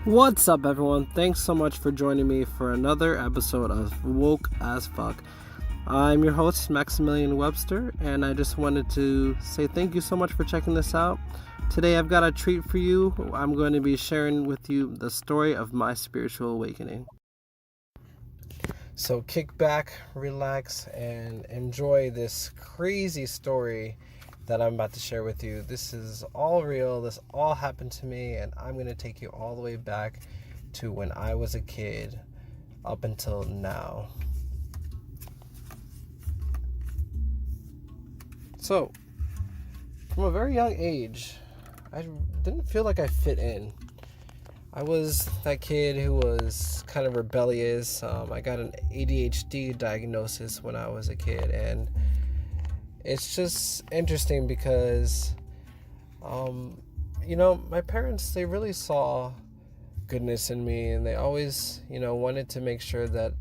What's up, everyone? Thanks so much for joining me for another episode of Woke as Fuck. I'm your host, Maximilian Webster, and I just wanted to say thank you so much for checking this out. Today, I've got a treat for you. I'm going to be sharing with you the story of my spiritual awakening. So kick back, relax, and enjoy this crazy story that I'm about to share with you. This is all real. This all happened to me, and I'm going to take you all the way back to when I was a kid up until now. So, from a very young age, I didn't feel like I fit in. I was that kid who was kind of rebellious. I got an ADHD diagnosis when I was a kid, and it's just interesting because, my parents, they really saw goodness in me, and they always, wanted to make sure that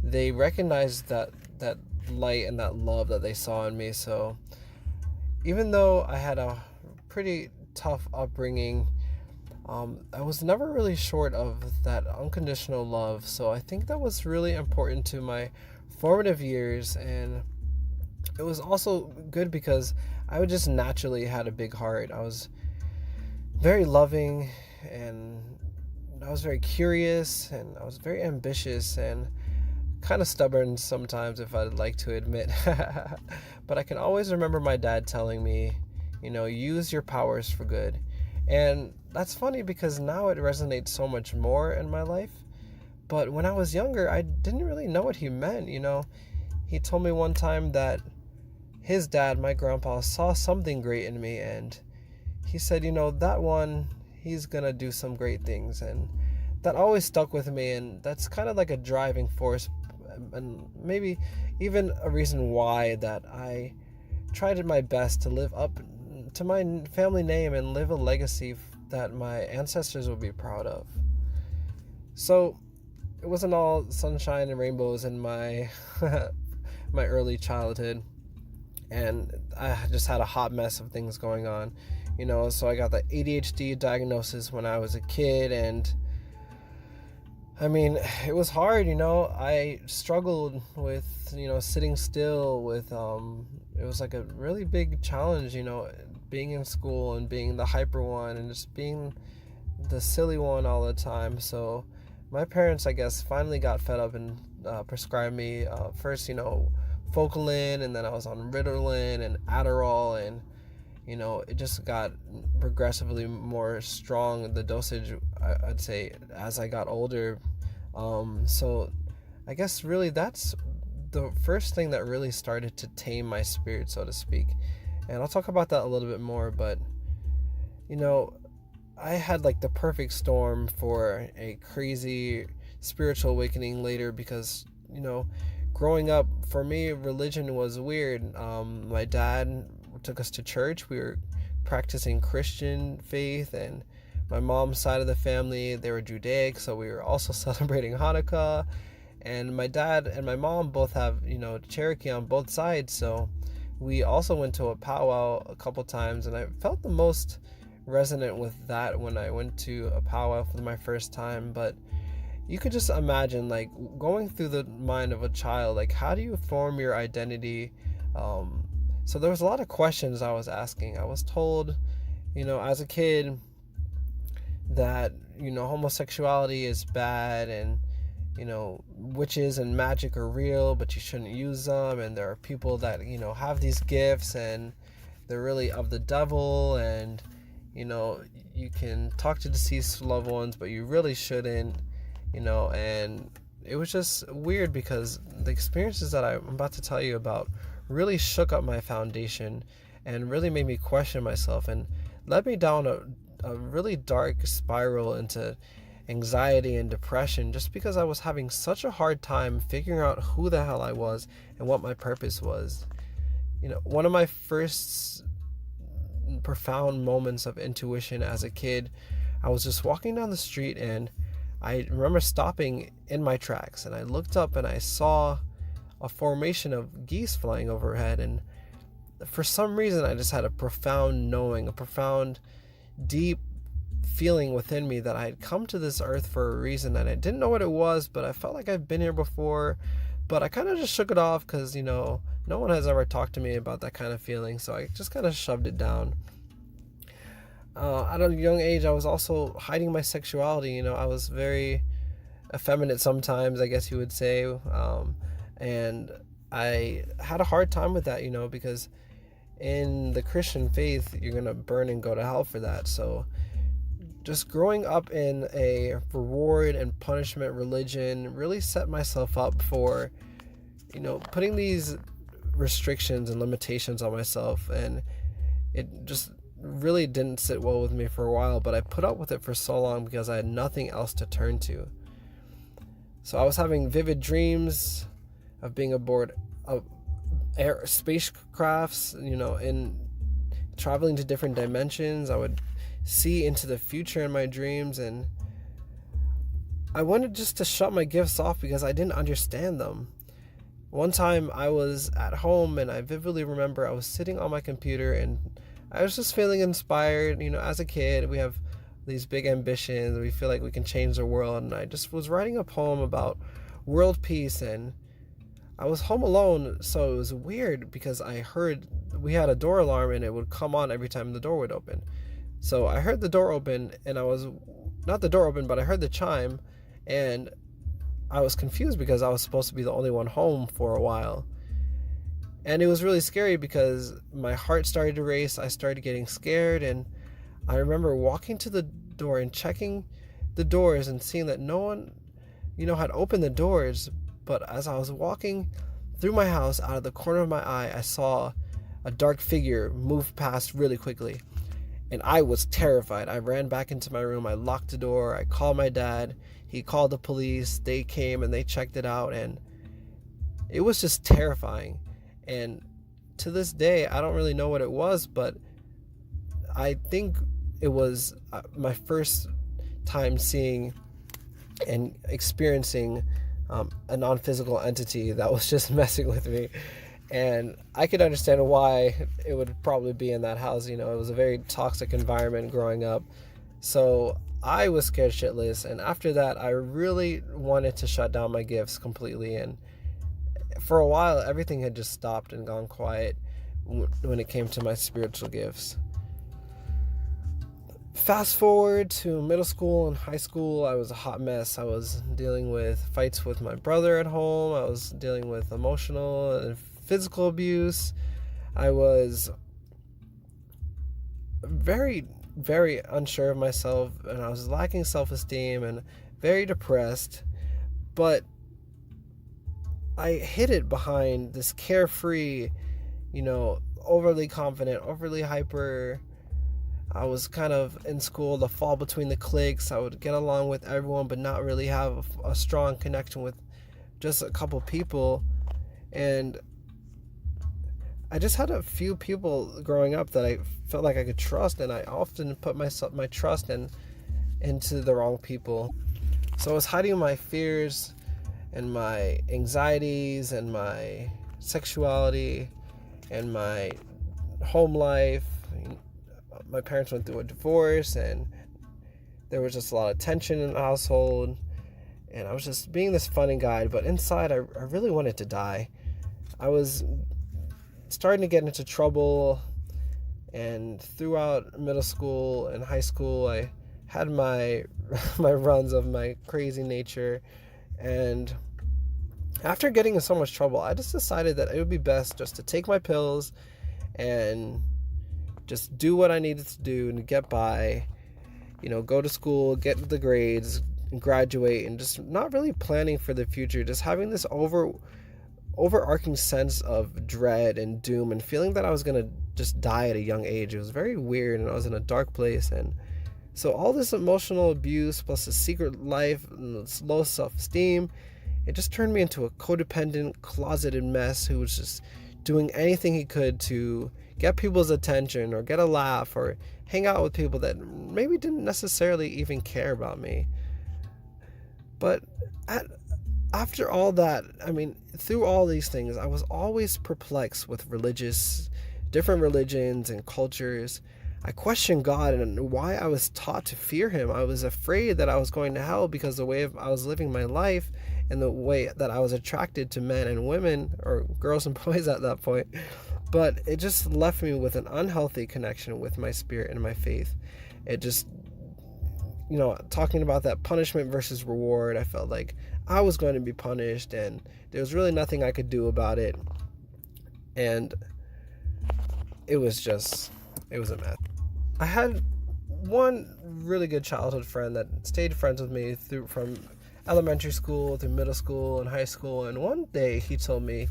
they recognized that light and that love that they saw in me. So even though I had a pretty tough upbringing, I was never really short of that unconditional love. So I think that was really important to my formative years, and it was also good because I just naturally had a big heart. I was very loving, and I was very curious, and I was very ambitious, and kind of stubborn sometimes, if I'd like to admit. But I can always remember my dad telling me, use your powers for good. And that's funny because now it resonates so much more in my life. But when I was younger, I didn't really know what he meant. He told me one time that his dad, my grandpa, saw something great in me, and he said, that one, he's gonna do some great things. And that always stuck with me, and that's kind of like a driving force, and maybe even a reason why that I tried my best to live up to my family name and live a legacy that my ancestors will be proud of. So it wasn't all sunshine and rainbows in my my early childhood, and I just had a hot mess of things going on. So I got the ADHD diagnosis when I was a kid, and it was hard. I struggled with, sitting still with, it was like a really big challenge, being in school and being the hyper one and just being the silly one all the time. So my parents, I guess, finally got fed up and prescribed me first, Focalin, and then I was on Ritalin and Adderall, and it just got progressively more strong, the dosage, I'd say, as I got older. So I guess really that's the first thing that really started to tame my spirit, so to speak. And I'll talk about that a little bit more, but I had like the perfect storm for a crazy spiritual awakening later because, growing up, for me, religion was weird. My dad took us to church. We were practicing Christian faith, and my mom's side of the family, they were Judaic, so we were also celebrating Hanukkah. And my dad and my mom both have, Cherokee on both sides, so we also went to a powwow a couple times, and I felt the most resonant with that when I went to a powwow for my first time. But you could just imagine, like, going through the mind of a child, like, how do you form your identity? So there was a lot of questions I was asking. I was told, as a kid that, homosexuality is bad, and, witches and magic are real, but you shouldn't use them. And there are people that, have these gifts, and they're really of the devil, and, you can talk to deceased loved ones, but you really shouldn't, and it was just weird because the experiences that I'm about to tell you about really shook up my foundation and really made me question myself and led me down a really dark spiral into anxiety and depression, just because I was having such a hard time figuring out who the hell I was and what my purpose was. One of my first profound moments of intuition as a kid, I was just walking down the street, and I remember stopping in my tracks, and I looked up and I saw a formation of geese flying overhead, and for some reason I just had a profound knowing, a profound, deep feeling within me that I had come to this earth for a reason, and I didn't know what it was, but I felt like I've been here before. But I kind of just shook it off because, no one has ever talked to me about that kind of feeling, so I just kind of shoved it down. At a young age, I was also hiding my sexuality. I was very effeminate sometimes, I guess you would say, and I had a hard time with that, because in the Christian faith, you're going to burn and go to hell for that. So just growing up in a reward and punishment religion really set myself up for, putting these restrictions and limitations on myself, and it just really didn't sit well with me for a while, but I put up with it for so long because I had nothing else to turn to. So I was having vivid dreams of being aboard spacecrafts, and traveling to different dimensions. I would see into the future in my dreams, and I wanted just to shut my gifts off because I didn't understand them. One time I was at home, and I vividly remember I was sitting on my computer, and I was just feeling inspired. As a kid, we have these big ambitions. We feel like we can change the world, and I just was writing a poem about world peace, and I was home alone, so it was weird because I heard we had a door alarm, and it would come on every time the door would open. So I heard the door open, and I was not the door open, but I heard the chime, and I was confused because I was supposed to be the only one home for a while. And it was really scary because my heart started to race. I started getting scared, and I remember walking to the door and checking the doors and seeing that no one, had opened the doors. But as I was walking through my house, out of the corner of my eye, I saw a dark figure move past really quickly. And I was terrified. I ran back into my room. I locked the door. I called my dad. He called the police. They came and they checked it out. And it was just terrifying. And to this day, I don't really know what it was, but I think it was my first time seeing and experiencing a non-physical entity that was just messing with me. And I could understand why it would probably be in that house. It was a very toxic environment growing up. So I was scared shitless. And after that, I really wanted to shut down my gifts completely. And for a while, everything had just stopped and gone quiet when it came to my spiritual gifts. Fast forward to middle school and high school, I was a hot mess. I was dealing with fights with my brother at home. I was dealing with emotional and physical abuse. I was very, very unsure of myself, and I was lacking self-esteem and very depressed. But I hid it behind this carefree, overly confident, overly hyper. I was kind of in school the fall between the cliques. I would get along with everyone but not really have a strong connection with just a couple people. And I just had a few people growing up that I felt like I could trust, and I often put my trust into the wrong people. So I was hiding my fears and my anxieties and my sexuality and my home life. My parents went through a divorce, and there was just a lot of tension in the household, and I was just being this funny guy, but inside I really wanted to die. I was starting to get into trouble, and throughout middle school and high school I had my runs of my crazy nature. And after getting in so much trouble, I just decided that it would be best just to take my pills and just do what I needed to do and get by, go to school, get the grades, graduate, and just not really planning for the future, just having this overarching sense of dread and doom and feeling that I was going to just die at a young age. It was very weird, and I was in a dark place. And so all this emotional abuse plus a secret life and this low self-esteem, it just turned me into a codependent, closeted mess who was just doing anything he could to get people's attention or get a laugh or hang out with people that maybe didn't necessarily even care about me. But after all that, through all these things, I was always perplexed with different religions and cultures. I questioned God and why I was taught to fear him. I was afraid that I was going to hell because the way I was living my life and the way that I was attracted to men and women, or girls and boys at that point. But it just left me with an unhealthy connection with my spirit and my faith. It just, talking about that punishment versus reward, I felt like I was going to be punished and there was really nothing I could do about it. And it was a mess. I had one really good childhood friend that stayed friends with me from elementary school through middle school and high school. And one day he told me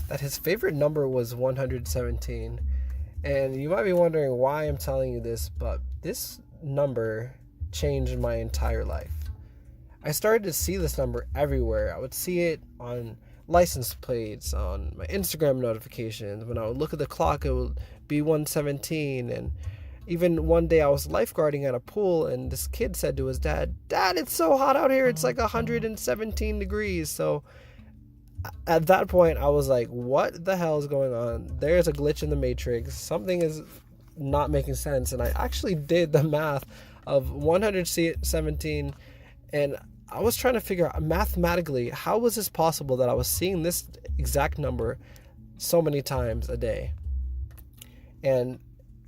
that his favorite number was 117. And you might be wondering why I'm telling you this, but this number changed my entire life. I started to see this number everywhere. I would see it on license plates, on my Instagram notifications. When I would look at the clock, it would be 117. And even one day I was lifeguarding at a pool, and this kid said to his dad, "Dad, it's so hot out here. It's like 117 degrees." So at that point, I was like, what the hell is going on? There's a glitch in the matrix. Something is not making sense. And I actually did the math of 117, and I was trying to figure out mathematically, how was this possible that I was seeing this exact number so many times a day? And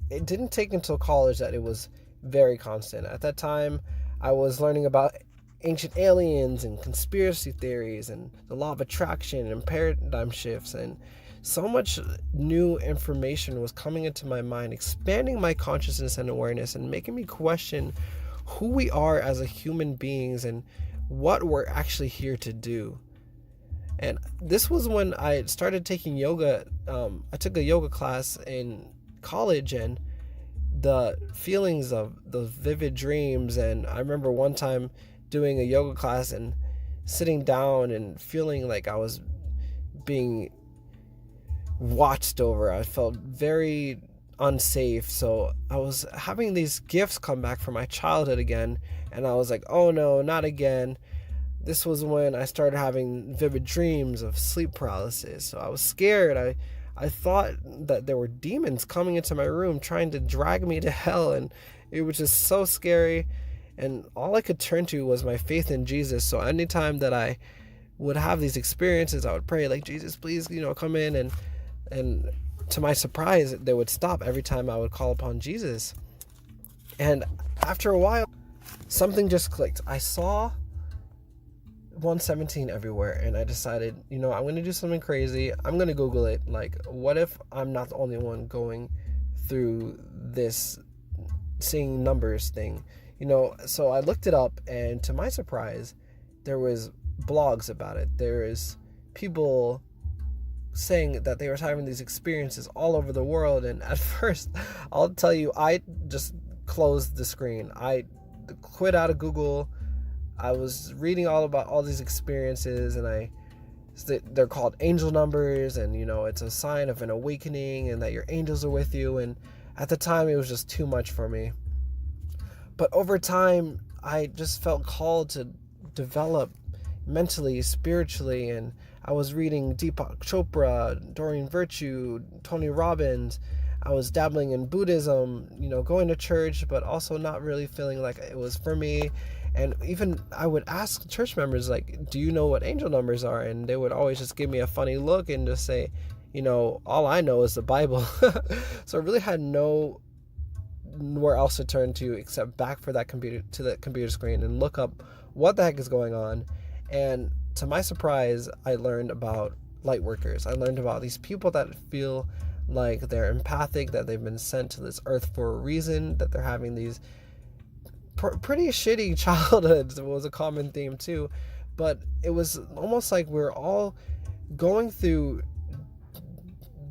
it didn't take until college that it was very constant. At that time, I was learning about ancient aliens and conspiracy theories and the law of attraction and paradigm shifts, and so much new information was coming into my mind, expanding my consciousness and awareness and making me question who we are as a human beings and what we're actually here to do. And this was when I started taking yoga. I took a yoga class in college, and the feelings of those vivid dreams. And I remember one time doing a yoga class and sitting down and feeling like I was being watched over. I felt very unsafe. So I was having these gifts come back from my childhood again, and I was like, oh no, not again. This was when I started having vivid dreams of sleep paralysis. So I was scared. I thought that there were demons coming into my room trying to drag me to hell, and it was just so scary. And all I could turn to was my faith in Jesus. So anytime that I would have these experiences, I would pray like, Jesus, please, come in. And to my surprise, they would stop every time I would call upon Jesus. And after a while, something just clicked. I saw 117 everywhere, and I decided, I'm going to do something crazy. I'm going to Google it. Like, what if I'm not the only one going through this seeing numbers thing? So I looked it up, and to my surprise, there was blogs about it. There is people saying that they were having these experiences all over the world. And at first, I'll tell you, I just closed the screen. I quit out of Google. I was reading all about all these experiences, and they're called angel numbers, and it's a sign of an awakening and that your angels are with you. And at the time, it was just too much for me. But over time, I just felt called to develop mentally, spiritually, and I was reading Deepak Chopra, Doreen Virtue, Tony Robbins. I was dabbling in Buddhism, going to church, but also not really feeling like it was for me. And even I would ask church members, like, do you know what angel numbers are? And they would always just give me a funny look and just say, all I know is the Bible. So I really had nowhere else to turn to except back to that computer screen and look up what the heck is going on. And to my surprise, I learned about light workers. I learned about these people that feel like they're empathic, that they've been sent to this earth for a reason, that they're having these pretty shitty childhoods. It was a common theme too, but it was almost like we're all going through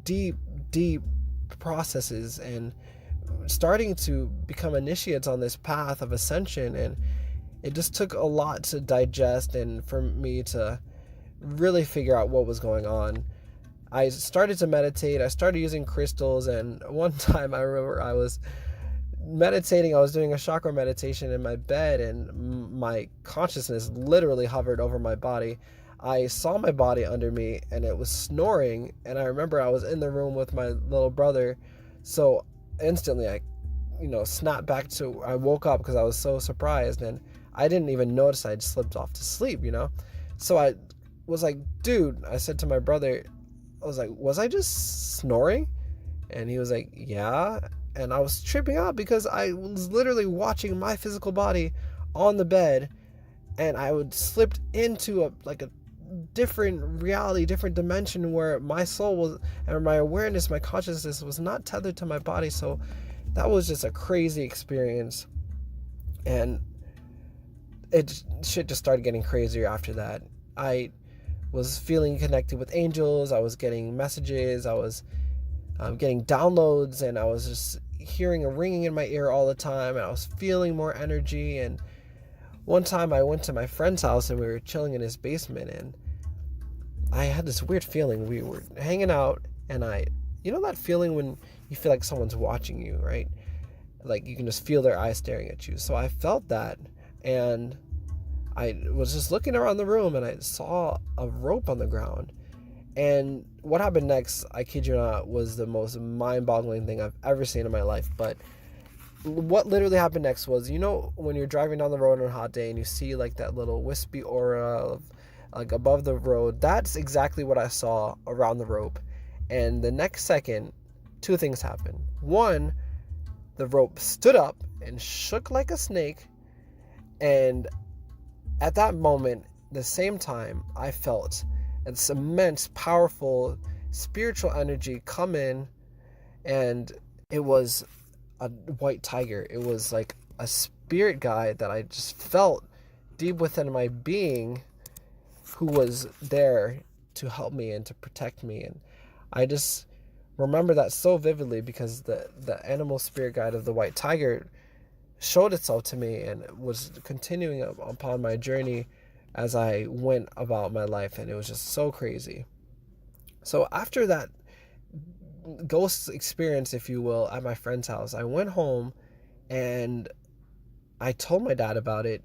deep processes and starting to become initiates on this path of ascension. And it just took a lot to digest and for me to really figure out what was going on. I started to meditate. I started using crystals, and one time I remember I was meditating. I was doing a chakra meditation in my bed, and my consciousness literally hovered over my body. I saw my body under me, and it was snoring, and I remember I was in the room with my little brother, so instantly I snapped back to, I woke up because I was so surprised, and I didn't even notice I'd slipped off to sleep. So I was like, dude, I said to my brother, I was like, was I just snoring? And he was like, yeah. And I was tripping out because I was literally watching my physical body on the bed, and I would slipped into a different reality, different dimension, where my soul was, and my awareness, my consciousness was not tethered to my body. So that was just a crazy experience, and shit just started getting crazier after that. I was feeling connected with angels. I was getting messages. I was getting downloads, and I was just hearing a ringing in my ear all the time, and I was feeling more energy. And one time I went to my friend's house, and we were chilling in his basement, and I had this weird feeling. We were hanging out, and that feeling when you feel like someone's watching you, right? Like you can just feel their eyes staring at you. So I felt that, and I was just looking around the room, and I saw a rope on the ground. And what happened next, I kid you not, was the most mind-boggling thing I've ever seen in my life. But what literally happened next was, when you're driving down the road on a hot day and you see like that little wispy aura of like above the road, that's exactly what I saw around the rope. And the next second, two things happened. One, the rope stood up and shook like a snake. And at that moment, the same time, I felt this immense, powerful, spiritual energy come in, and it was a white tiger. It was like a spirit guide that I just felt deep within my being, who was there to help me and to protect me. And I just remember that so vividly, because the animal spirit guide of the white tiger showed itself to me and was continuing upon my journey as I went about my life, and it was just so crazy. So after that ghost experience, if you will, at my friend's house, I went home and I told my dad about it,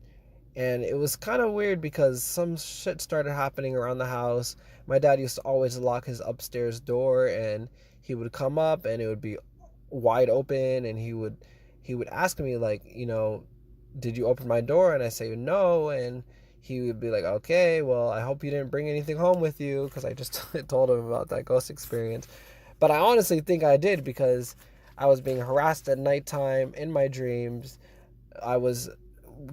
and it was kind of weird because some shit started happening around the house. My dad used to always lock his upstairs door, and he would come up and it would be wide open, and he would ask me like, did you open my door? And I say no, and he would be like, okay, well, I hope you didn't bring anything home with you, because I just told him about that ghost experience. But I honestly think I did, because I was being harassed at nighttime in my dreams. I was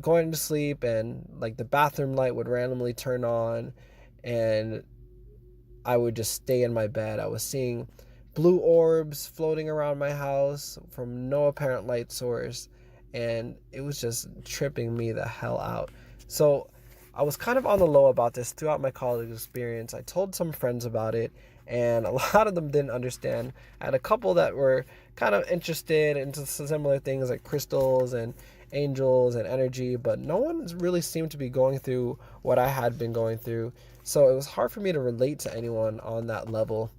going to sleep, and like the bathroom light would randomly turn on, and I would just stay in my bed. I was seeing blue orbs floating around my house from no apparent light source, and it was just tripping me the hell out. So I was kind of on the low about this throughout my college experience. I told some friends about it, and a lot of them didn't understand. I had a couple that were kind of interested into similar things like crystals and angels and energy, but no one really seemed to be going through what I had been going through. So it was hard for me to relate to anyone on that level.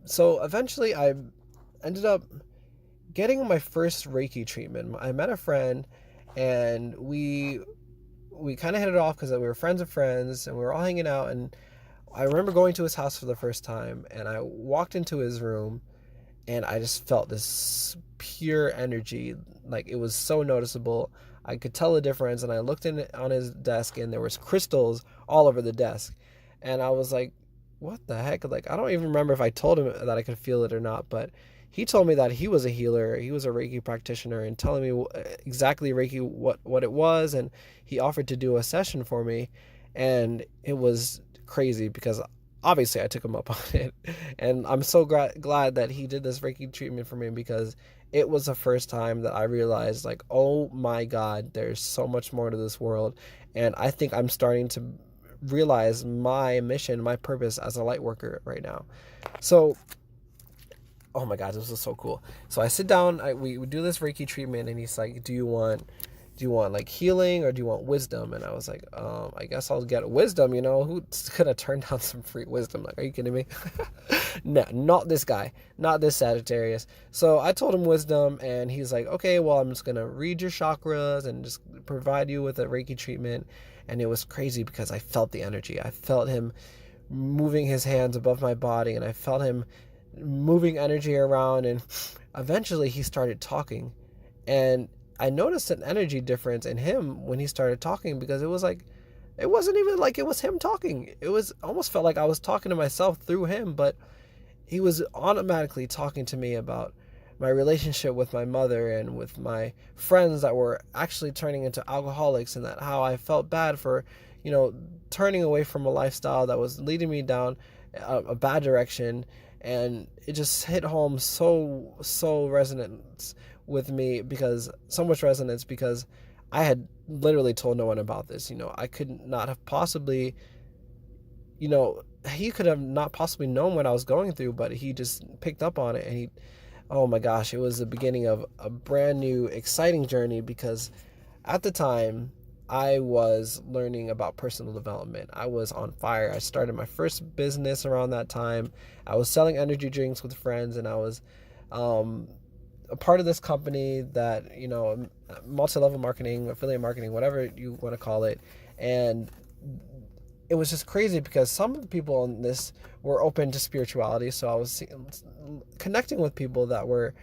So eventually I ended up getting my first Reiki treatment. I met a friend, and we kind of hit it off because we were friends of friends, and we were all hanging out. And I remember going to his house for the first time, and I walked into his room, and I just felt this pure energy. Like, it was so noticeable. I could tell the difference, and I looked in on his desk, and there was crystals all over the desk. And I was like, what the heck? Like, I don't even remember if I told him that I could feel it or not, but he told me that he was a healer, he was a Reiki practitioner, and telling me exactly Reiki what it was, and he offered to do a session for me. And it was crazy because obviously I took him up on it, and I'm so glad that he did this Reiki treatment for me, because it was the first time that I realized, like, oh my God, there's so much more to this world. And I think I'm starting to realize my mission, my purpose as a light worker right now. So, oh my God, this was so cool. So I sit down, we do this Reiki treatment, and he's like, do you want like healing, or do you want wisdom? And I was like, I guess I'll get wisdom, who's gonna turn down some free wisdom? Like, are you kidding me? No, not this guy, not this Sagittarius. So I told him wisdom, and he's like, okay, well, I'm just gonna read your chakras and just provide you with a Reiki treatment. And it was crazy because I felt the energy. I felt him moving his hands above my body, and I felt him moving energy around, and eventually he started talking. And I noticed an energy difference in him when he started talking, because it was like, it wasn't even like it was him talking. It was almost felt like I was talking to myself through him, but he was automatically talking to me about my relationship with my mother and with my friends that were actually turning into alcoholics, and that how I felt bad for, turning away from a lifestyle that was leading me down a bad direction. And it just hit home so resonance with me, because so much resonance, because I had literally told no one about this. I could not have possibly, he could have not possibly known what I was going through, but he just picked up on it. And oh my gosh, it was the beginning of a brand new, exciting journey, because at the time I was learning about personal development. I was on fire. I started my first business around that time. I was selling energy drinks with friends, and I was a part of this company that, multi-level marketing, affiliate marketing, whatever you want to call it. And it was just crazy, because some of the people in this were open to spirituality. So I was connecting with people that were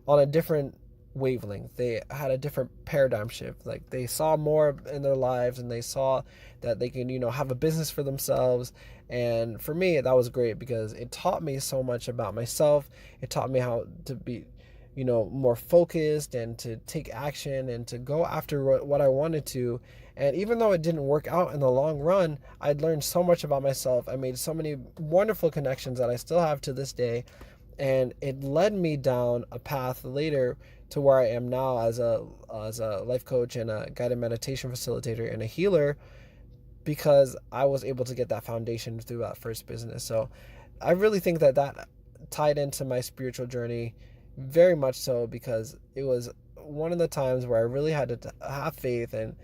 on a different wavelength. They had a different paradigm shift. Like, they saw more in their lives, and they saw that they can, have a business for themselves. And for me, that was great, because it taught me so much about myself. It taught me how to be, more focused, and to take action, and to go after what I wanted to. And even though it didn't work out in the long run, I'd learned so much about myself. I made so many wonderful connections that I still have to this day. And it led me down a path later to where I am now as a life coach and a guided meditation facilitator and a healer, because I was able to get that foundation through that first business. So I really think that tied into my spiritual journey very much so, because it was one of the times where I really had to have faith and,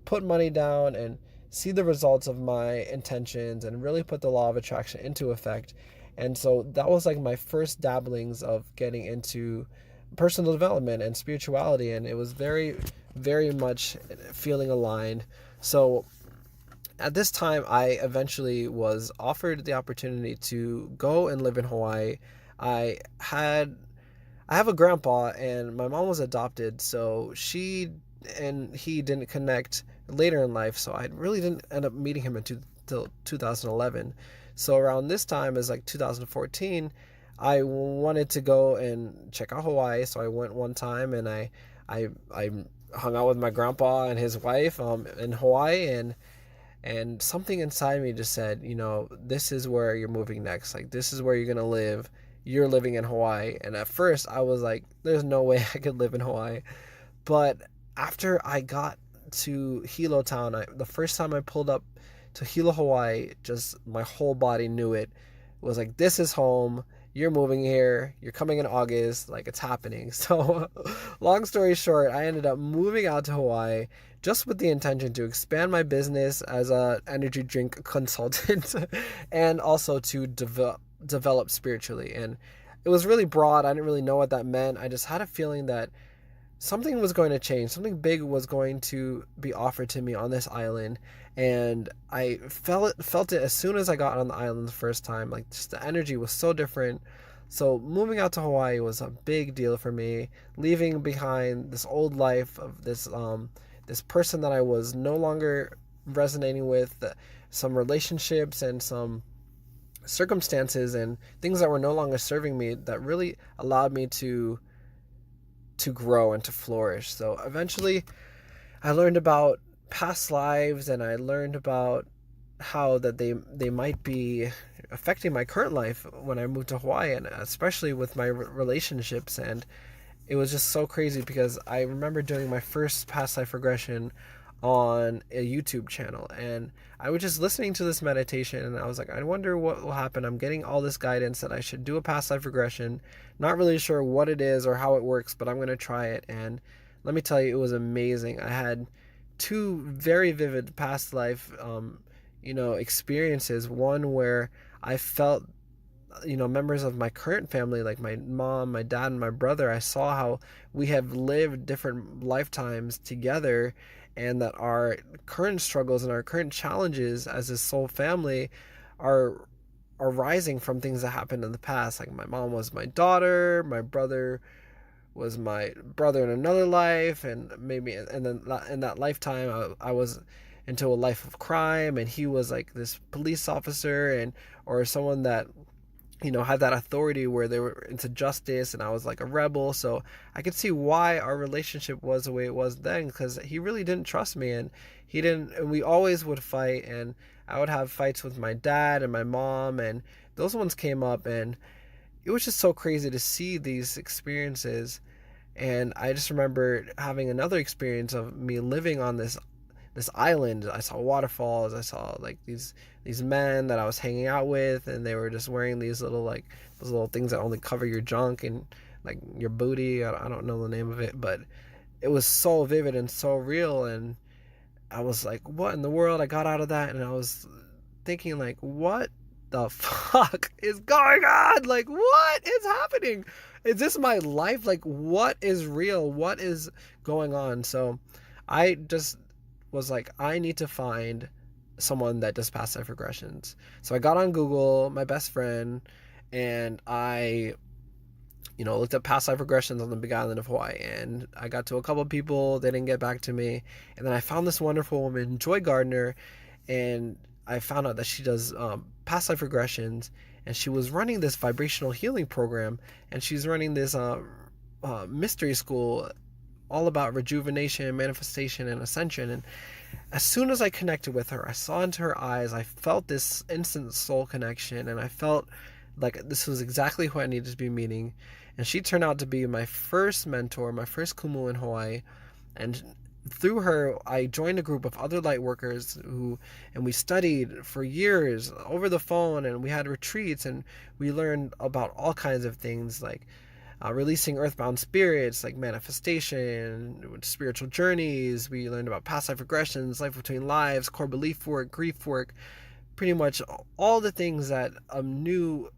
put money down and see the results of my intentions, and really put the law of attraction into effect. And so that was like my first dabblings of getting into personal development and spirituality. And it was very, very much feeling aligned. So at this time, I eventually was offered the opportunity to go and live in Hawaii. I have a grandpa, and my mom was adopted, so she and he didn't connect later in life, so I really didn't end up meeting him until 2011. So around this time is like 2014, I wanted to go and check out Hawaii, so I went one time, and I hung out with my grandpa and his wife in Hawaii, and something inside me just said, this is where you're moving next. Like, this is where you're going to live. You're living in Hawaii. And at first I was like, there's no way I could live in Hawaii. But after I got to Hilo Town, the first time I pulled up to Hilo, Hawaii, just my whole body knew it. It was like, this is home. You're moving here. You're coming in August. Like, it's happening. So long story short, I ended up moving out to Hawaii just with the intention to expand my business as a energy drink consultant and also to develop spiritually. And it was really broad. I didn't really know what that meant. I just had a feeling that something was going to change. Something big was going to be offered to me on this island. And I felt it as soon as I got on the island the first time. Like, just the energy was so different. So moving out to Hawaii was a big deal for me. Leaving behind this old life of this person that I was no longer resonating with, some relationships and some circumstances and things that were no longer serving me, that really allowed me to grow and to flourish. So eventually I learned about past lives, and I learned about how that they might be affecting my current life when I moved to Hawaii, and especially with my relationships. And it was just so crazy, because I remember doing my first past life regression on a YouTube channel, and I was just listening to this meditation, and I was like, I wonder what will happen. I'm getting all this guidance that I should do a past life regression, not really sure what it is or how it works, but I'm going to try it. And let me tell you, it was amazing. I had two very vivid past life experiences. One where I felt members of my current family, like my mom, my dad, and my brother. I saw how we have lived different lifetimes together, and that our current struggles and our current challenges as a soul family are arising from things that happened in the past. Like my mom was my daughter, my brother was my brother in another life, and maybe and then in that lifetime I was into a life of crime, and he was like this police officer and or someone that had that authority where they were into justice, and I was like a rebel. So I could see why our relationship was the way it was then, because he really didn't trust me, and he didn't, and we always would fight, and I would have fights with my dad and my mom, and those ones came up, and it was just so crazy to see these experiences. And I just remember having another experience of me living on this island. I saw waterfalls. I saw like these men that I was hanging out with, and they were just wearing these little things that only cover your junk and like your booty. I don't know the name of it, but it was so vivid and so real. And I was like, what in the world? I got out of that, and I was thinking like, what the fuck is going on? Like, what is happening? Is this my life? Like, what is real? What is going on? So I just was like, I need to find someone that does past life regressions. So I got on Google, my best friend, and I looked at past life regressions on the Big Island of Hawaii, and I got to a couple of people. They didn't get back to me, and then I found this wonderful woman, Joy Gardner, and I found out that she does past life regressions, and she was running this vibrational healing program, and she's running this mystery school all about rejuvenation, manifestation, and ascension. And as soon as I connected with her, I saw into her eyes, I felt this instant soul connection, and I felt like this was exactly who I needed to be meeting. And she turned out to be my first mentor, my first kumu in Hawaii. And through her, I joined a group of other light workers and we studied for years over the phone, and we had retreats, and we learned about all kinds of things like releasing earthbound spirits, like manifestation, spiritual journeys. We learned about past life regressions, life between lives, core belief work, grief work, pretty much all the things that a new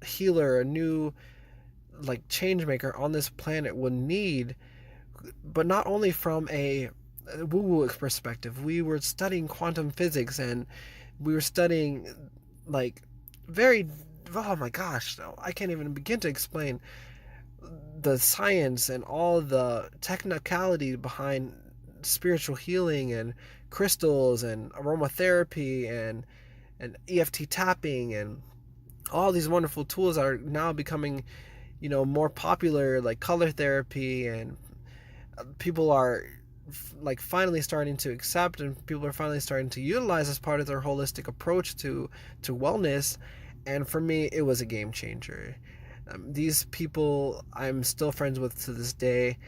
healer, a new like change maker on this planet would need. But not only from a woo-woo perspective. We were studying quantum physics, and we were studying like oh my gosh, I can't even begin to explain the science and all the technicality behind spiritual healing and crystals and aromatherapy and EFT tapping and all these wonderful tools that are now becoming more popular, like color therapy, and people are like finally starting to accept, and people are finally starting to utilize as part of their holistic approach to wellness. And for me, it was a game changer. These people I'm still friends with to this day.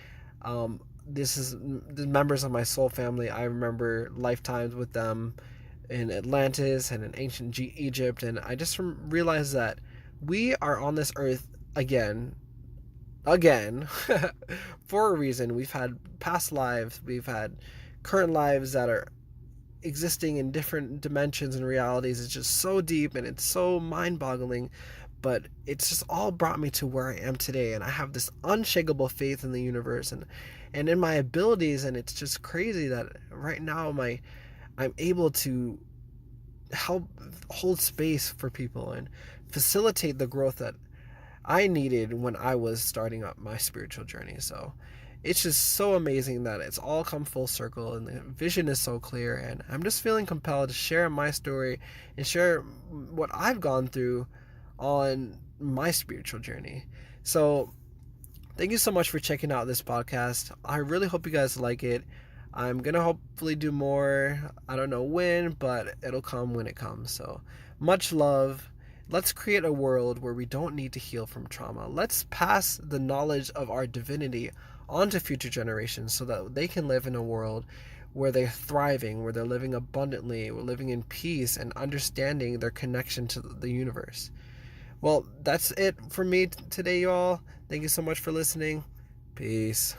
This is the members of my soul family. I remember lifetimes with them in Atlantis and in ancient Egypt, and I just realized that we are on this earth again for a reason. We've had past lives, we've had current lives that are existing in different dimensions and realities. It's just so deep and it's so mind-boggling, but it's just all brought me to where I am today, and I have this unshakable faith in the universe and in my abilities. And it's just crazy that right now I'm able to help hold space for people and facilitate the growth that I needed when I was starting up my spiritual journey. So it's just so amazing that it's all come full circle, and the vision is so clear, and I'm just feeling compelled to share my story and share what I've gone through on my spiritual journey. So thank you so much for checking out this podcast. I really hope you guys like it. I'm gonna hopefully do more. I don't know when, but it'll come when it comes. So much love. Let's create a world where we don't need to heal from trauma. Let's pass the knowledge of our divinity onto future generations so that they can live in a world where they're thriving, where they're living abundantly, we're living in peace and understanding their connection to the universe. Well, that's it for me today, y'all. Thank you so much for listening. Peace.